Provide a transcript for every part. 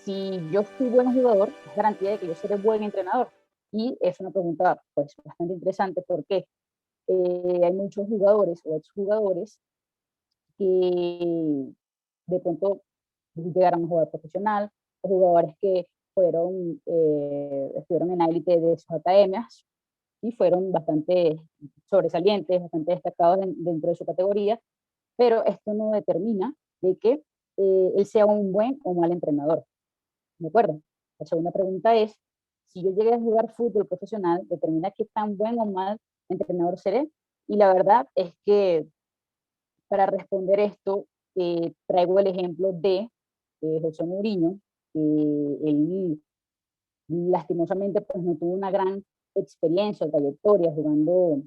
si yo fui buen jugador, es garantía de que yo seré buen entrenador. Y es una pregunta pues bastante interesante porque hay muchos jugadores o exjugadores que de pronto llegaron a jugar profesional, o jugadores que fueron, estuvieron en la élite de sus academias y fueron bastante sobresalientes, bastante destacados dentro de su categoría, pero esto no determina de que él sea un buen o mal entrenador. ¿De acuerdo? La segunda pregunta es, si yo llegué a jugar fútbol profesional, determina qué tan buen o mal entrenador seré. Y la verdad es que para responder esto, traigo el ejemplo de José Mourinho. Él lastimosamente pues no tuvo una gran experiencia o trayectoria jugando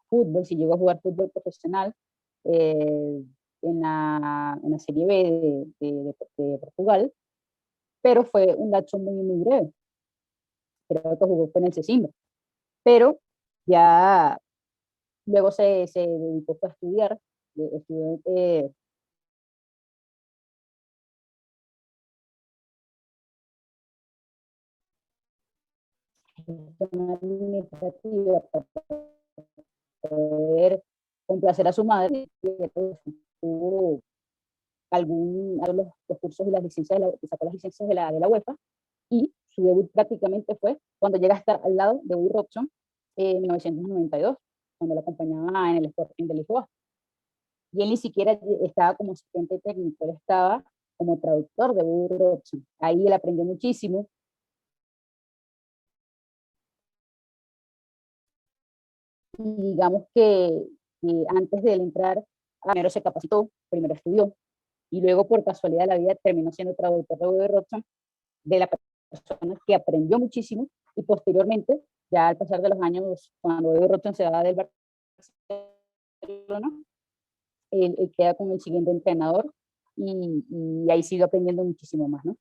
fútbol, si llegó a jugar fútbol profesional eh, en la Serie B de Portugal, pero fue un lapso muy breve. Creo que jugó con el Cecimbre, pero ya luego se dedicó a estudiar, estudió administrativa para poder complacer a su madre, que tuvo los cursos y las licencias, sacó las licencias de la UEFA, y su debut prácticamente fue cuando llega a estar al lado de Bobby Robson en 1992, cuando lo acompañaba en el Sporting de Lisboa. Y él ni siquiera estaba como asistente técnico, él estaba como traductor de Bobby Robson. Ahí él aprendió muchísimo. Y digamos que antes de él entrar, primero se capacitó, primero estudió, y luego por casualidad de la vida terminó siendo traductor de Bobby Robson, de la persona que aprendió muchísimo, y posteriormente, ya al pasar de los años, cuando Bobby Robson se va del Barcelona, él queda con el siguiente entrenador, y ahí sigue aprendiendo muchísimo más, ¿no?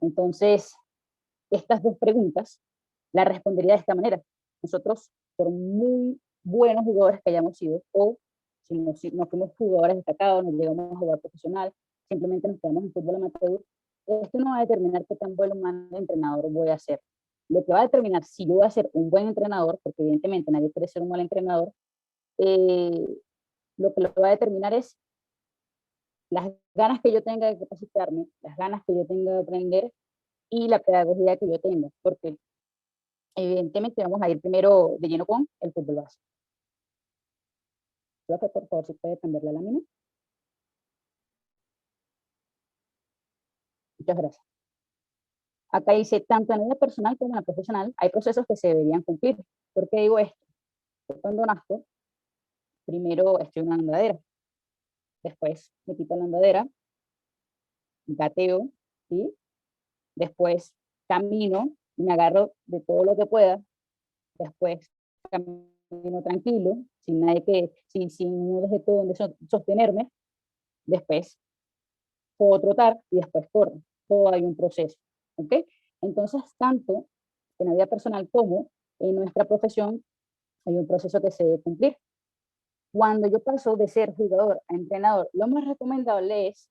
Entonces, estas dos preguntas las respondería de esta manera. Nosotros, por muy buenos jugadores que hayamos sido, o si no fuimos jugadores destacados, no llegamos a jugar profesional, simplemente nos quedamos en fútbol amateur, esto no va a determinar qué tan bueno o mal entrenador voy a ser. Lo que va a determinar si yo voy a ser un buen entrenador, porque evidentemente nadie quiere ser un mal entrenador, eh, lo que lo va a determinar es las ganas que yo tenga de capacitarme, las ganas que yo tenga de aprender y la pedagogía que yo tenga, porque evidentemente vamos a ir primero de lleno con el fútbol base. Profe, por favor, si puede cambiar la lámina. Muchas gracias. Acá dice, tanto a nivel personal como en la profesional, hay procesos que se deberían cumplir. ¿Por qué digo esto? Yo cuando nazco, primero estoy en una andadera, después me quitan la andadera, gateo, ¿sí? Después camino y me agarro de todo lo que pueda, después camino tranquilo, sin nadie sin un objeto donde sostenerme, después puedo trotar y después corro. Todo hay un proceso, ¿ok? Entonces, tanto en la vida personal como en nuestra profesión, hay un proceso que se debe cumplir. Cuando yo paso de ser jugador a entrenador, lo más recomendable es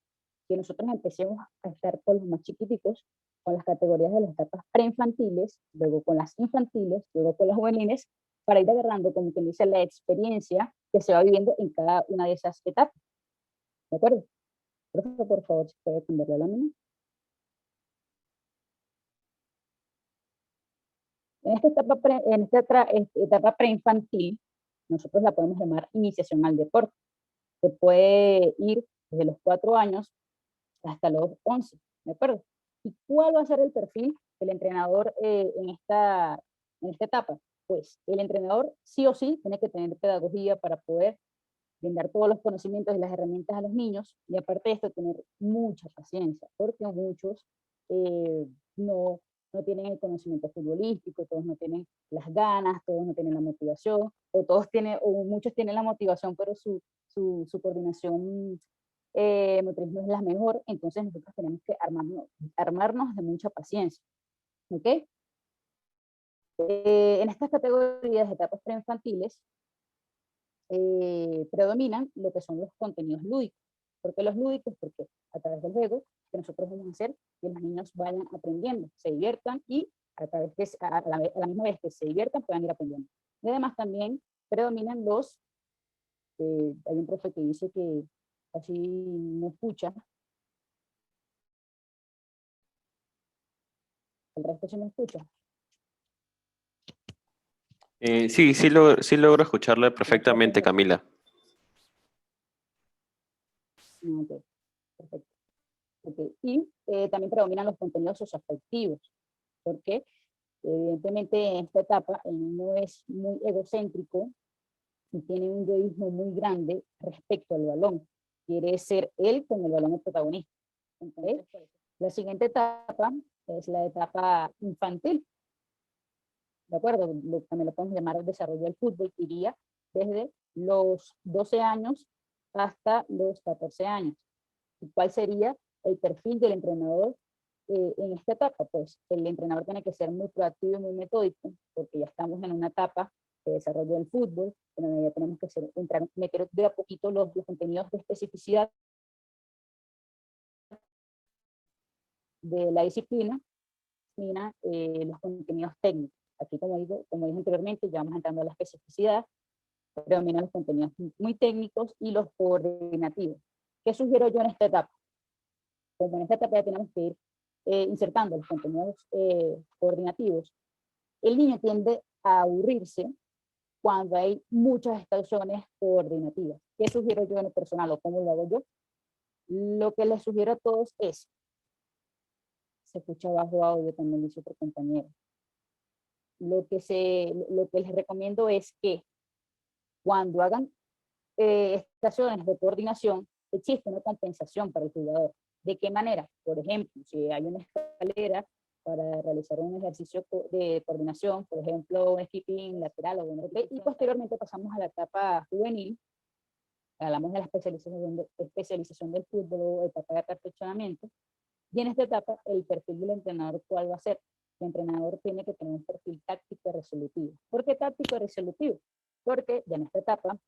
que nosotros empecemos a estar con los más chiquiticos, con las categorías de las etapas preinfantiles, luego con las infantiles, luego con las juveniles, para ir agarrando, como quien dice, la experiencia que se va viviendo en cada una de esas etapas. ¿De acuerdo? Profesor, por favor, si puede cambiar la lámina. En esta etapa preinfantil, nosotros la podemos llamar iniciación al deporte, que puede ir desde los 4 años hasta los 11, ¿de acuerdo? ¿Y cuál va a ser el perfil del entrenador en esta etapa? Pues el entrenador sí o sí tiene que tener pedagogía para poder brindar todos los conocimientos y las herramientas a los niños, y aparte de esto tener mucha paciencia, porque muchos no, no tienen el conocimiento futbolístico, todos no tienen las ganas, todos no tienen la motivación, o muchos tienen la motivación, pero su coordinación motriz no es la mejor. Entonces nosotros tenemos que armarnos de mucha paciencia, ¿ok? En estas categorías de etapas preinfantiles predominan lo que son los contenidos lúdicos. ¿Por qué los lúdicos? Porque a través del juego que nosotros vamos a hacer que los niños vayan aprendiendo, se diviertan y a través de, a la misma vez que se diviertan puedan ir aprendiendo. Y además también predominan los, hay un profe que dice que así no escucha, el resto sí no escucha. Sí, sí logro escucharla perfectamente, Camila. Okay, perfecto. Okay. Y también predominan los contenidos socioafectivos, porque evidentemente en esta etapa el niño es muy egocéntrico y tiene un egoísmo muy grande respecto al balón. Quiere ser él con el balón el protagonista. Entonces, la siguiente etapa es la etapa infantil. ¿De acuerdo? También lo podemos llamar el desarrollo del fútbol, que iría desde los 12 años hasta los 14 años. ¿Y cuál sería el perfil del entrenador en esta etapa? Pues el entrenador tiene que ser muy proactivo y muy metódico, porque ya estamos en una etapa de desarrollo del fútbol, en donde ya tenemos que meter de a poquito los contenidos de especificidad de la disciplina, los contenidos técnicos. Aquí, como dije anteriormente, ya vamos entrando a la especificidad, predominan los contenidos muy técnicos y los coordinativos. ¿Qué sugiero yo en esta etapa? Como en esta etapa ya tenemos que ir insertando los contenidos coordinativos, el niño tiende a aburrirse cuando hay muchas estaciones coordinativas. ¿Qué sugiero yo en lo personal o cómo lo hago yo? Lo que les sugiero a todos es, se escucha bajo audio, también dice otro compañero, lo que les recomiendo es que cuando hagan estaciones de coordinación, existe una compensación para el jugador. ¿De qué manera? Por ejemplo, si hay una escalera para realizar un ejercicio de coordinación, por ejemplo, un skipping lateral o un y posteriormente pasamos a la etapa juvenil, hablamos de la especialización del fútbol o etapa de perfeccionamiento, y en esta etapa el perfil del entrenador, ¿cuál va a ser? El entrenador tiene que tener un perfil táctico y resolutivo. ¿Por qué táctico y resolutivo? Porque ya en esta etapa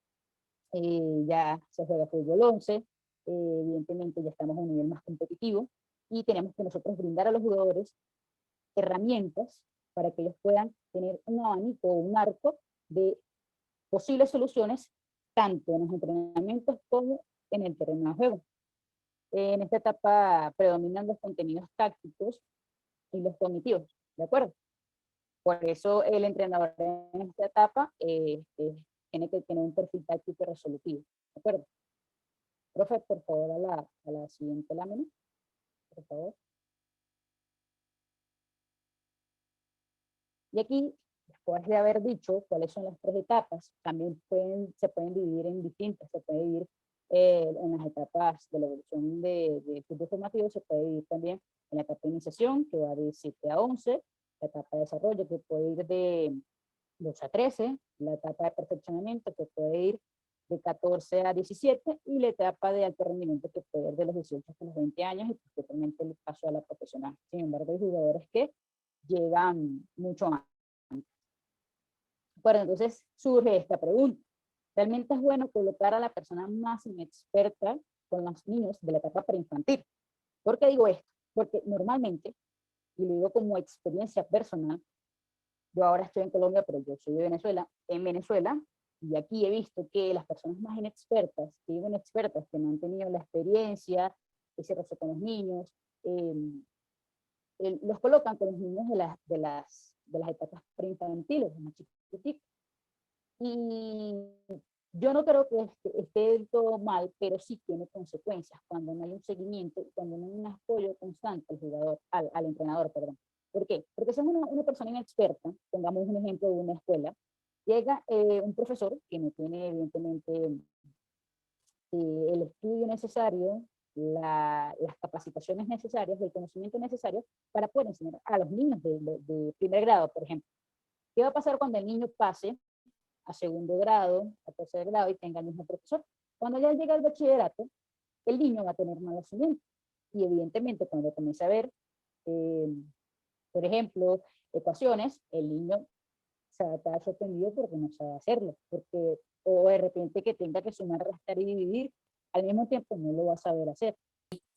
ya se juega fútbol 11, evidentemente ya estamos a un nivel más competitivo y tenemos que nosotros brindar a los jugadores herramientas para que ellos puedan tener un abanico o un arco de posibles soluciones tanto en los entrenamientos como en el terreno de juego. En esta etapa predominan los contenidos tácticos y los cognitivos, ¿de acuerdo? Por eso el entrenador en esta etapa tiene que tener un perfil táctico y resolutivo, ¿de acuerdo? Profe, por favor, a la siguiente lámina, por favor. Y aquí, después de haber dicho cuáles son las 3 etapas, también se pueden dividir en distintas, se puede dividir en las etapas de la evolución de fútbol formativo, se puede dividir también en la etapa de iniciación, que va de 7 a 11, la etapa de desarrollo, que puede ir de 2 a 13, la etapa de perfeccionamiento, que puede ir de 14 a 17, y la etapa de alto rendimiento, que puede ir de los 18 hasta los 20 años, y posteriormente el paso a la profesional. Sin embargo, hay jugadores que llegan mucho antes. Bueno, entonces surge esta pregunta. ¿Realmente es bueno colocar a la persona más inexperta con los niños de la etapa preinfantil? ¿Por qué digo esto? Porque normalmente, y lo digo como experiencia personal, yo ahora estoy en Colombia, pero yo soy de Venezuela, en Venezuela, y aquí he visto que las personas más inexpertas, que digo inexpertas, que no han tenido la experiencia, ese roce con los niños, los colocan con los niños de las etapas preinfantiles, más chiquititos. Y yo no creo que esté del todo mal, pero sí tiene consecuencias cuando no hay un seguimiento y cuando no hay un apoyo constante al jugador, al entrenador, perdón. ¿Por qué? Porque si es una persona inexperta, pongamos un ejemplo de una escuela, llega un profesor que no tiene evidentemente el estudio necesario, las capacitaciones necesarias, el conocimiento necesario para poder enseñar a los niños de primer grado, por ejemplo. ¿Qué va a pasar cuando el niño pase a segundo grado, a tercer grado y tenga el mismo profesor? Cuando ya llega al bachillerato, el niño va a tener conocimiento. Y evidentemente cuando comienza a ver, por ejemplo, ecuaciones, el niño se va a estar sorprendido porque no sabe hacerlo. Porque, o de repente que tenga que sumar, restar y dividir, al mismo tiempo no lo va a saber hacer.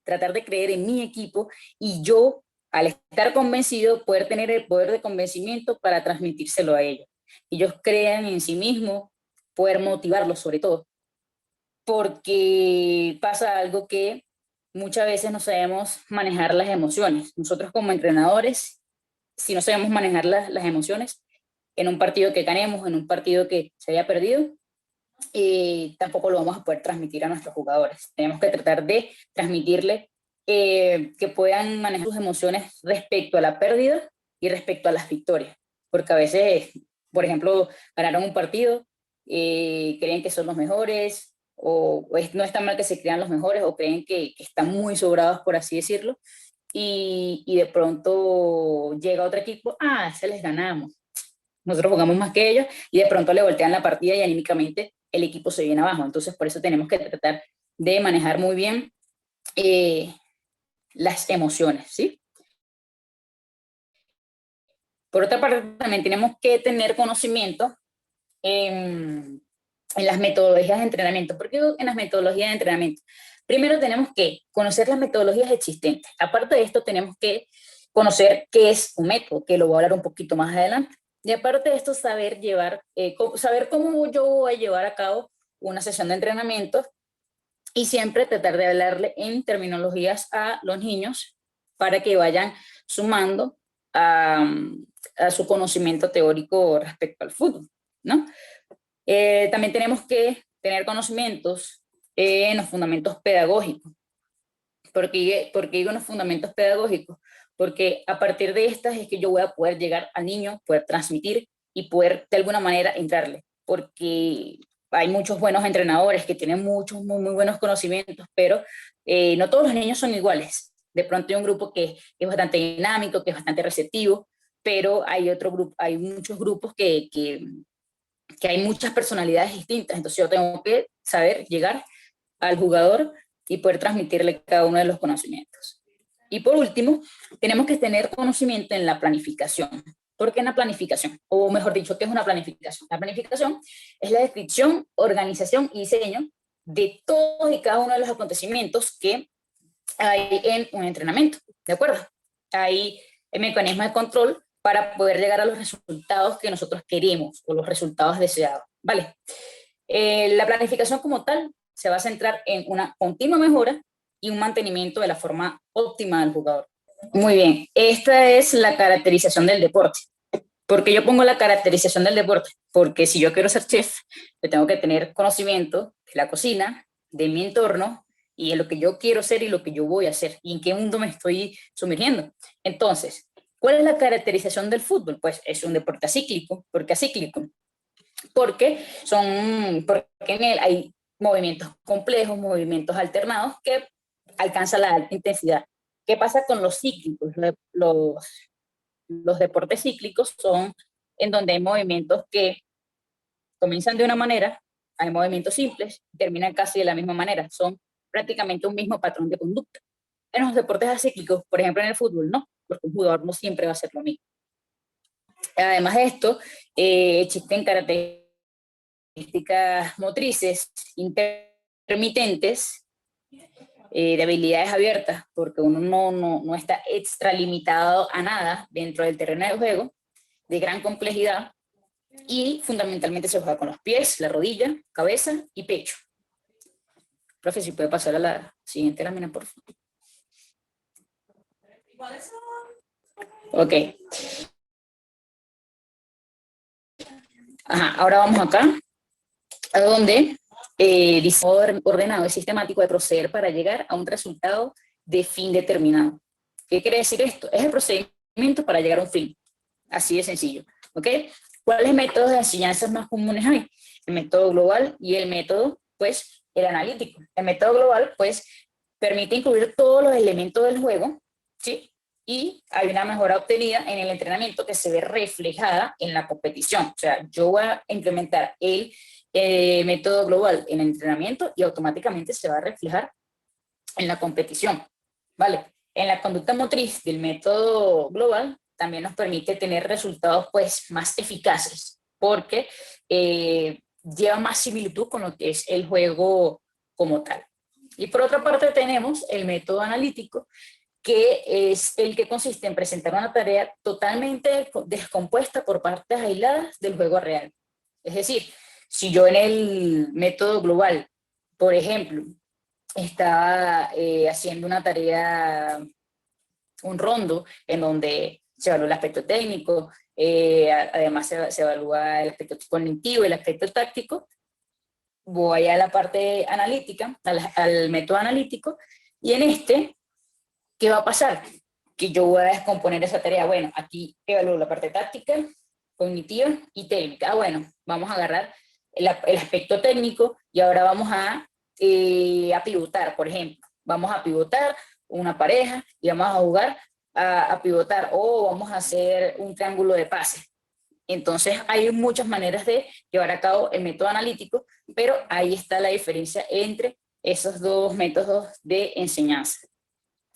Tratar de creer en mi equipo y yo, al estar convencido, poder tener el poder de convencimiento para transmitírselo a ellos. Ellos crean en sí mismos, poder motivarlos sobre todo. Porque pasa algo que muchas veces no sabemos manejar las emociones. Nosotros como entrenadores, si no sabemos manejar las emociones, en un partido que ganemos, en un partido que se haya perdido, tampoco lo vamos a poder transmitir a nuestros jugadores. Tenemos que tratar de transmitirle que puedan manejar sus emociones respecto a la pérdida y respecto a las victorias. Porque a veces, por ejemplo, ganaron un partido, creen que son los mejores, no es tan mal que se crean los mejores, o creen que están muy sobrados, por así decirlo, y de pronto llega otro equipo, se les ganamos. Nosotros jugamos más que ellos, y de pronto le voltean la partida y anímicamente el equipo se viene abajo. Entonces, por eso tenemos que tratar de manejar muy bien las emociones, ¿sí? Por otra parte, también tenemos que tener conocimiento en las metodologías de entrenamiento. ¿Por qué en las metodologías de entrenamiento? Primero tenemos que conocer las metodologías existentes. Aparte de esto, tenemos que conocer qué es un método, que lo voy a hablar un poquito más adelante. Y aparte de esto, saber cómo yo voy a llevar a cabo una sesión de entrenamiento, y siempre tratar de hablarle en terminologías a los niños para que vayan sumando a su conocimiento teórico respecto al fútbol, ¿no? También tenemos que tener conocimientos en los fundamentos pedagógicos. ¿Por qué digo en los fundamentos pedagógicos? Porque a partir de estas es que yo voy a poder llegar al niño, poder transmitir y poder de alguna manera entrarle. Porque hay muchos buenos entrenadores que tienen muchos muy buenos conocimientos, pero no todos los niños son iguales. De pronto hay un grupo que es bastante dinámico, que es bastante receptivo, pero hay muchos grupos que hay muchas personalidades distintas. Entonces yo tengo que saber llegar al jugador y poder transmitirle cada uno de los conocimientos. Y por último, tenemos que tener conocimiento en la planificación. ¿Por qué en la planificación? O mejor dicho, ¿qué es una planificación? La planificación es la descripción, organización y diseño de todos y cada uno de los acontecimientos que hay en un entrenamiento, ¿de acuerdo? Hay el mecanismo de control para poder llegar a los resultados que nosotros queremos o los resultados deseados, ¿vale? La planificación como tal se va a centrar en una continua mejora y un mantenimiento de la forma óptima del jugador. Muy bien, esta es la caracterización del deporte. ¿Por qué yo pongo la caracterización del deporte? Porque si yo quiero ser chef, yo tengo que tener conocimiento de la cocina, de mi entorno y de lo que yo quiero ser y lo que yo voy a hacer y en qué mundo me estoy sumergiendo. Entonces, ¿cuál es la caracterización del fútbol? Pues es un deporte acíclico. ¿Por qué acíclico? Porque en él hay movimientos complejos, movimientos alternados que alcanzan la alta intensidad. ¿Qué pasa con los cíclicos? Los deportes cíclicos son en donde hay movimientos que comienzan de una manera, hay movimientos simples, terminan casi de la misma manera, son prácticamente un mismo patrón de conducta. En los deportes acíclicos, por ejemplo en el fútbol, no, porque un jugador no siempre va a hacer lo mismo. Además de esto, existen características motrices intermitentes, de habilidades abiertas, porque uno no está extralimitado a nada dentro del terreno de juego, de gran complejidad, y fundamentalmente se juega con los pies, la rodilla, cabeza y pecho. Profe, si puede pasar a la siguiente lámina, por favor. Ok. Ahora vamos acá, a donde dice ordenado y sistemático de proceder para llegar a un resultado de fin determinado. ¿Qué quiere decir esto? Es el procedimiento para llegar a un fin. Así de sencillo. ¿Ok? ¿Cuáles métodos de enseñanza más comunes hay? El método global y el método, pues, el analítico. El método global, pues, permite incluir todos los elementos del juego, ¿sí? Y hay una mejora obtenida en el entrenamiento que se ve reflejada en la competición. O sea, yo voy a implementar el método global en el entrenamiento y automáticamente se va a reflejar en la competición, ¿vale? En la conducta motriz del método global también nos permite tener resultados pues más eficaces, porque lleva más similitud con lo que es el juego como tal, Y por otra parte tenemos el método analítico, que es el que consiste en presentar una tarea totalmente descompuesta por partes aisladas del juego real. Es decir, si yo en el método global, por ejemplo, estaba haciendo una tarea, un rondo, en donde se evalúa el aspecto técnico, además se evalúa el aspecto cognitivo, el aspecto táctico, voy a la parte analítica, al método analítico, y en este, ¿qué va a pasar? Que yo voy a descomponer esa tarea. Bueno, aquí evalúo la parte táctica, cognitiva y técnica. Bueno, vamos a agarrar el aspecto técnico y ahora vamos a pivotar, por ejemplo. Vamos a pivotar una pareja y vamos a jugar a pivotar, o vamos a hacer un triángulo de pase. Entonces hay muchas maneras de llevar a cabo el método analítico, pero ahí está la diferencia entre esos dos métodos de enseñanza.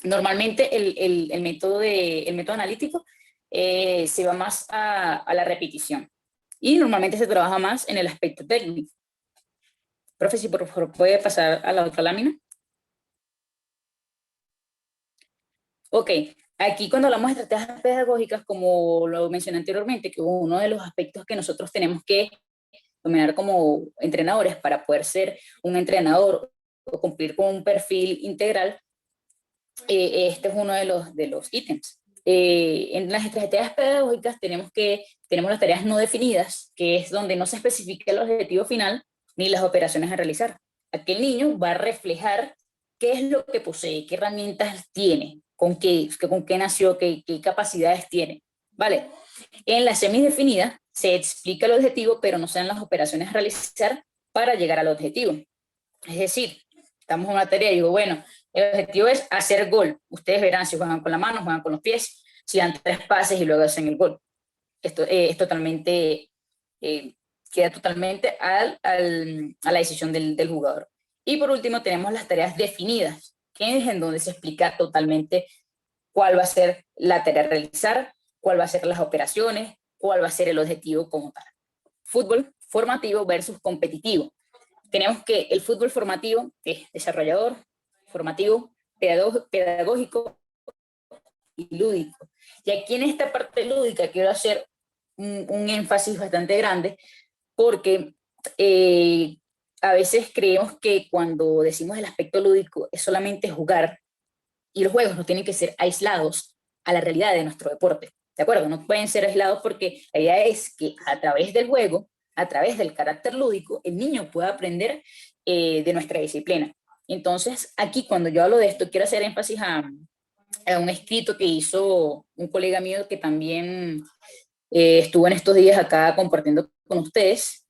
Normalmente el método analítico se va más a la repetición, y normalmente se trabaja más en el aspecto técnico. Profe, si por favor puede pasar a la otra lámina. Ok, aquí cuando hablamos de estrategias pedagógicas, como lo mencioné anteriormente, que uno de los aspectos que nosotros tenemos que dominar como entrenadores para poder ser un entrenador o cumplir con un perfil integral, este es uno de los ítems. En las estrategias pedagógicas tenemos las tareas no definidas, que es donde no se especifica el objetivo final ni las operaciones a realizar. Aquel niño va a reflejar qué es lo que posee, qué herramientas tiene, con qué nació, qué capacidades tiene. ¿Vale? En las semidefinidas se explica el objetivo, pero no se dan las operaciones a realizar para llegar al objetivo. Es decir, estamos en una tarea y digo, bueno, el objetivo es hacer gol. Ustedes verán si juegan con la mano, juegan con los pies, si dan 3 pases y luego hacen el gol. Esto es totalmente, queda totalmente a la decisión del jugador. Y por último tenemos las tareas definidas, que es en donde se explica totalmente cuál va a ser la tarea a realizar, cuál va a ser las operaciones, cuál va a ser el objetivo como tal. Fútbol formativo versus competitivo. Tenemos que el fútbol formativo es desarrollador, formativo, pedagógico y lúdico. Y aquí en esta parte lúdica quiero hacer un énfasis bastante grande, porque a veces creemos que cuando decimos el aspecto lúdico es solamente jugar, y los juegos no tienen que ser aislados a la realidad de nuestro deporte. ¿De acuerdo? No pueden ser aislados, porque la idea es que a través del juego, a través del carácter lúdico, el niño pueda aprender de nuestra disciplina. Entonces, aquí cuando yo hablo de esto, quiero hacer énfasis a un escrito que hizo un colega mío que también estuvo en estos días acá compartiendo con ustedes,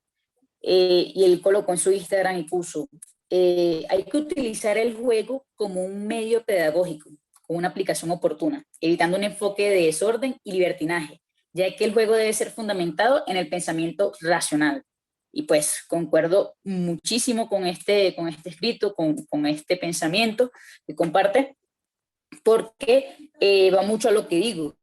y él colocó en su Instagram y puso, hay que utilizar el juego como un medio pedagógico, como una aplicación oportuna, evitando un enfoque de desorden y libertinaje, ya que el juego debe ser fundamentado en el pensamiento racional. Y pues concuerdo muchísimo con este escrito, con este pensamiento que comparte, porque va mucho a lo que digo,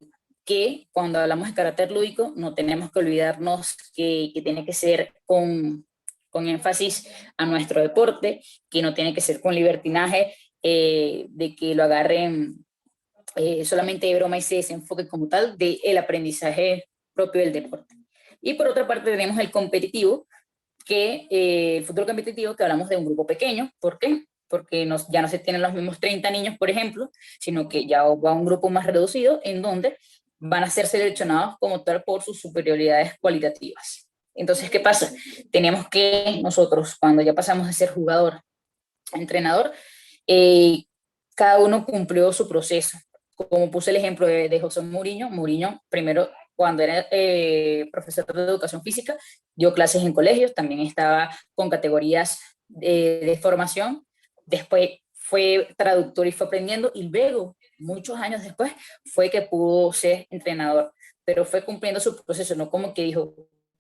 que cuando hablamos de carácter lúdico no tenemos que olvidarnos que tiene que ser con énfasis a nuestro deporte, que no tiene que ser con libertinaje, de que lo agarren solamente de broma y se desenfoque como tal del aprendizaje propio del deporte. Y por otra parte tenemos el competitivo, que el fútbol competitivo, que hablamos de un grupo pequeño. ¿Por qué? Porque ya no se tienen los mismos 30 niños, por ejemplo, sino que ya va a un grupo más reducido, en donde van a ser seleccionados como tal por sus superioridades cualitativas. Entonces, ¿qué pasa? Tenemos que nosotros, cuando ya pasamos de ser jugador a entrenador, cada uno cumplió su proceso. Como puse el ejemplo de José Mourinho, primero, cuando era profesor de educación física, dio clases en colegios, también estaba con categorías de formación, después fue traductor y fue aprendiendo, y luego, muchos años después, fue que pudo ser entrenador, pero fue cumpliendo su proceso, no como que dijo,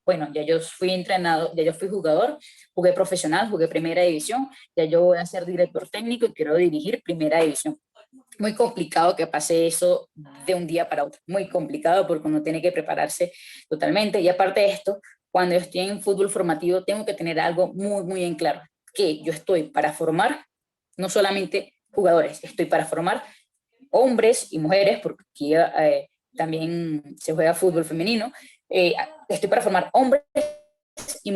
bueno, ya yo fui entrenado, ya yo fui jugador, jugué profesional, jugué primera división, ya yo voy a ser director técnico y quiero dirigir primera división. Muy complicado que pase eso de un día para otro, muy complicado, porque uno tiene que prepararse totalmente. Y aparte de esto, cuando yo estoy en fútbol formativo, tengo que tener algo muy, muy en claro, que yo estoy para formar, no solamente jugadores, estoy para formar hombres y mujeres, porque aquí también se juega fútbol femenino, estoy para formar hombres y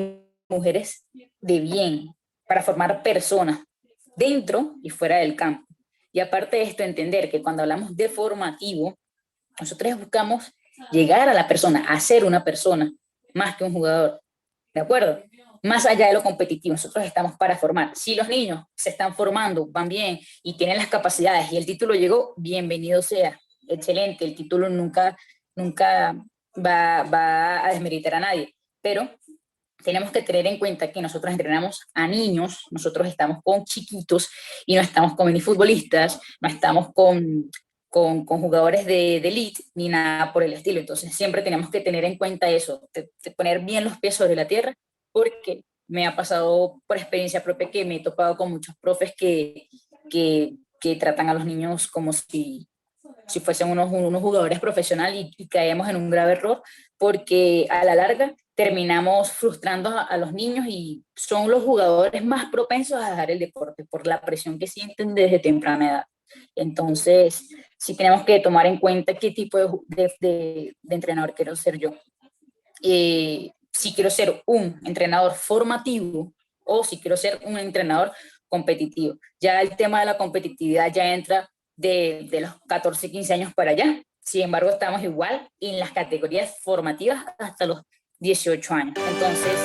mujeres de bien, para formar personas dentro y fuera del campo. Y aparte de esto, entender que cuando hablamos de formativo, nosotros buscamos llegar a la persona, a ser una persona, más que un jugador, ¿de acuerdo? Más allá de lo competitivo, nosotros estamos para formar. Si los niños se están formando, van bien y tienen las capacidades y el título llegó, bienvenido sea, excelente, el título nunca va a desmeritar a nadie, pero tenemos que tener en cuenta que nosotros entrenamos a niños, nosotros estamos con chiquitos y no estamos con minifutbolistas, no estamos con jugadores de elite ni nada por el estilo. Entonces siempre tenemos que tener en cuenta eso, de poner bien los pies sobre la tierra, porque me ha pasado por experiencia propia que me he topado con muchos profes que tratan a los niños como si fuesen unos jugadores profesionales y caemos en un grave error, porque a la larga terminamos frustrando a los niños y son los jugadores más propensos a dejar el deporte por la presión que sienten desde temprana edad. Entonces, sí tenemos que tomar en cuenta qué tipo de entrenador quiero ser yo. Si quiero ser un entrenador formativo o si quiero ser un entrenador competitivo. Ya el tema de la competitividad ya entra de los 14, 15 años para allá. Sin embargo, estamos igual en las categorías formativas hasta los 18 años. Entonces,